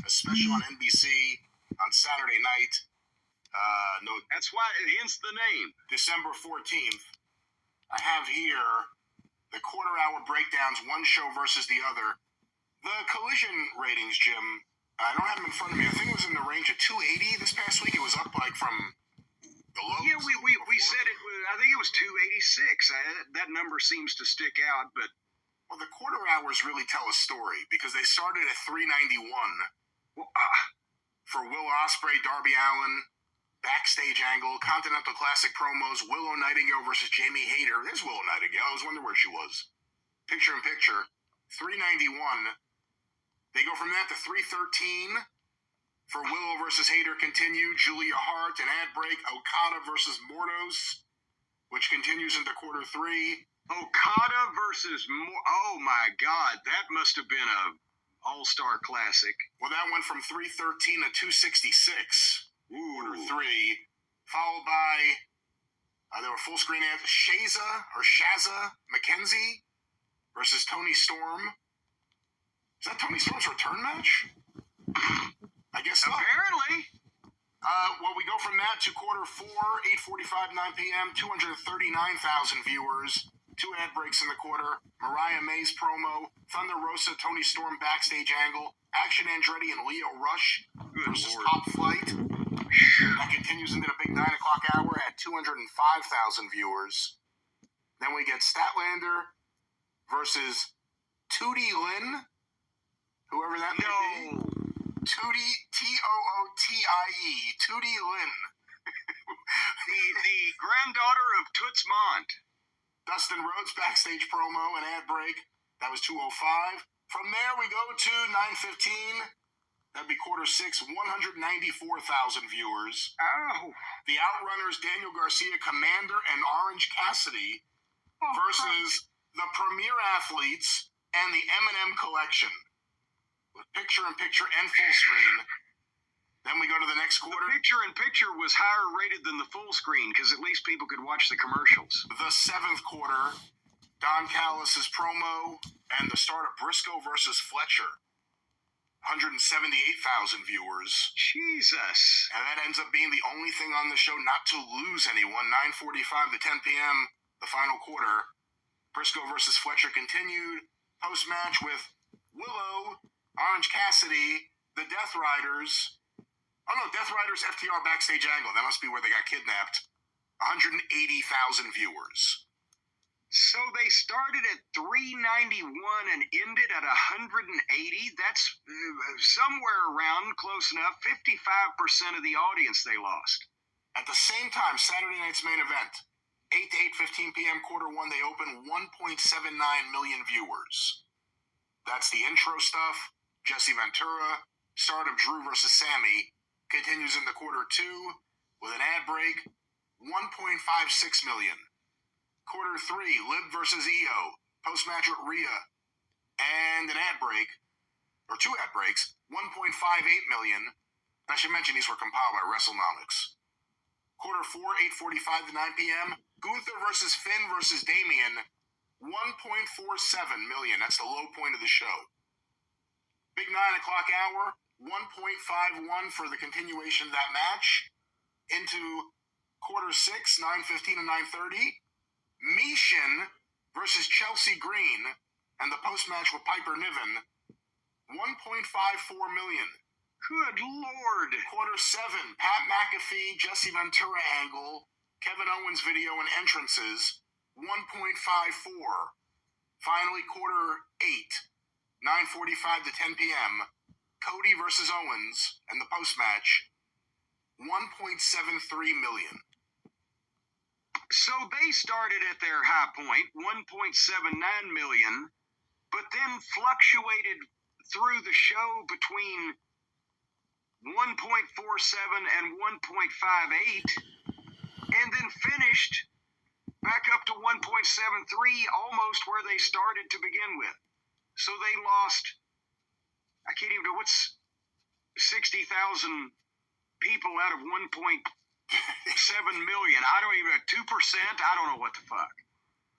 a special on NBC on Saturday night. No, That's why, hence the name. December 14th. I have here the quarter-hour breakdowns, one show versus the other. The Collision ratings, Jim, I don't have them in front of me. I think it was in the range of 280 this past week. It was up like from the lows. Yeah, we said it. I think it was 286. That number seems to stick out, but well, the quarter hours really tell a story because they started at 391 for Will Ospreay, Darby Allin, backstage angle, Continental Classic promos, Willow Nightingale versus Jamie Hayter. There's Willow Nightingale. I was wondering where she was. Picture in picture. 391. They go from that to 313 for Willow versus Hayter continued. Julia Hart, an ad break. Okada versus Mordos, which continues into quarter three. Okada versus oh my God, that must have been a all-star classic. Well, that went from 313 to 266. Quarter three, followed by there were full screen ads. Shazza McKenzie versus Toni Storm. Is that Toni Storm's return match? I guess so. Apparently. Well, we go from that to quarter four, 8:45, 9 p.m., 239,000 viewers. Two ad breaks in the quarter. Mariah May's promo. Thunder Rosa, Toni Storm backstage angle. Action Andretti and Lio Rush versus Top Flight. That continues into the big 9 o'clock hour at 205,000 viewers. Then we get Statlander versus Tootie Lynn, whoever that may be. Tootie, Tootie, Tootie Lynn. the granddaughter of Toots Mondt. Dustin Rhodes backstage promo and ad break. That was 205. From there we go to 9:15. That'd be quarter six, 194,000 viewers. Oh. The Outrunners, Daniel Garcia, Commander, and Orange Cassidy versus the Premier Athletes and the M&M Collection. With picture-in-picture and full screen. Then we go to the next quarter. The picture-in-picture was higher rated than the full screen because at least people could watch the commercials. The seventh quarter, Don Callis' promo and the start of Briscoe versus Fletcher. 178,000 viewers. Jesus. And that ends up being the only thing on the show not to lose anyone. 9:45 to 10 p.m., the final quarter. Briscoe versus Fletcher continued. Post-match with Willow, Orange Cassidy, the Death Riders. Oh no, Death Riders FTR backstage angle. That must be where they got kidnapped. 180,000 viewers. So they started at 391 and ended at 180. That's somewhere around close enough. 55% of the audience they lost. At the same time, Saturday night's main event, 8 to 8:15 p.m. quarter one, they open 1.79 million viewers. That's the intro stuff. Jesse Ventura, start of Drew versus Sammy, continues into quarter two with an ad break, 1.56 million. Quarter three, Liv versus Io, post-match with Rhea, and an ad break, or two ad breaks, 1.58 million. I should mention these were compiled by WrestleNomics. Quarter four, 8:45 to 9 p.m., Gunther versus Finn versus Damian, 1.47 million. That's the low point of the show. Big 9 o'clock hour, 1.51 for the continuation of that match. Into quarter six, 9:15 to 9:30. Mishin versus Chelsea Green and the post-match with Piper Niven, 1.54 million. Good Lord. Quarter seven, Pat McAfee, Jesse Ventura angle, Kevin Owens video and entrances, 1.54. Finally, quarter eight, 9:45 to 10 p.m., Cody versus Owens and the post-match, 1.73 million. So they started at their high point, 1.79 million, but then fluctuated through the show between 1.47 and 1.58, and then finished back up to 1.73, almost where they started to begin with. So they lost, I can't even know, what's 60,000 people out of 1.7 million. I don't even, 2%, I don't know what the fuck.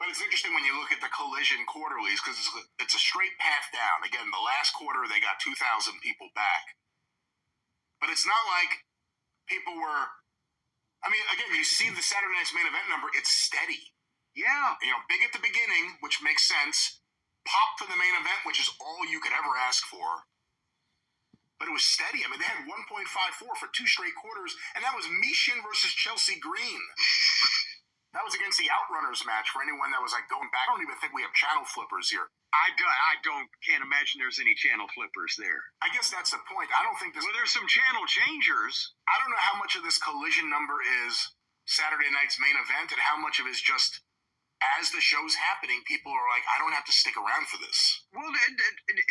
But it's interesting when you look at the Collision quarterlies because it's a straight path down. Again, the last quarter they got 2,000 people back, but it's not like people were. I mean, again, you see the Saturday Night's Main Event number; it's steady. Yeah. You know, big at the beginning, which makes sense. Pop for the main event, which is all you could ever ask for. But it was steady. I mean, they had 1.54 for 2 straight quarters, and that was Mishin versus Chelsea Green. That was against the Outrunners match for anyone that was like going back. I don't even think we have channel flippers here. I can't imagine there's any channel flippers there. I guess that's the point. I don't think this. Well, there's some channel changers. I don't know how much of this Collision number is Saturday Night's Main Event and how much of it is just as the show's happening, people are like, I don't have to stick around for this. Well,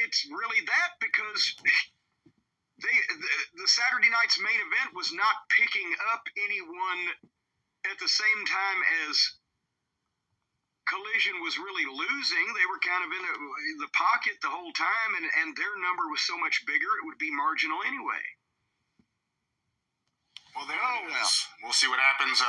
it's really that because the Saturday Night's Main Event was not picking up anyone at the same time as Collision was really losing. They were kind of in the pocket the whole time, and their number was so much bigger, it would be marginal anyway. Well, there it is. We'll see what happens.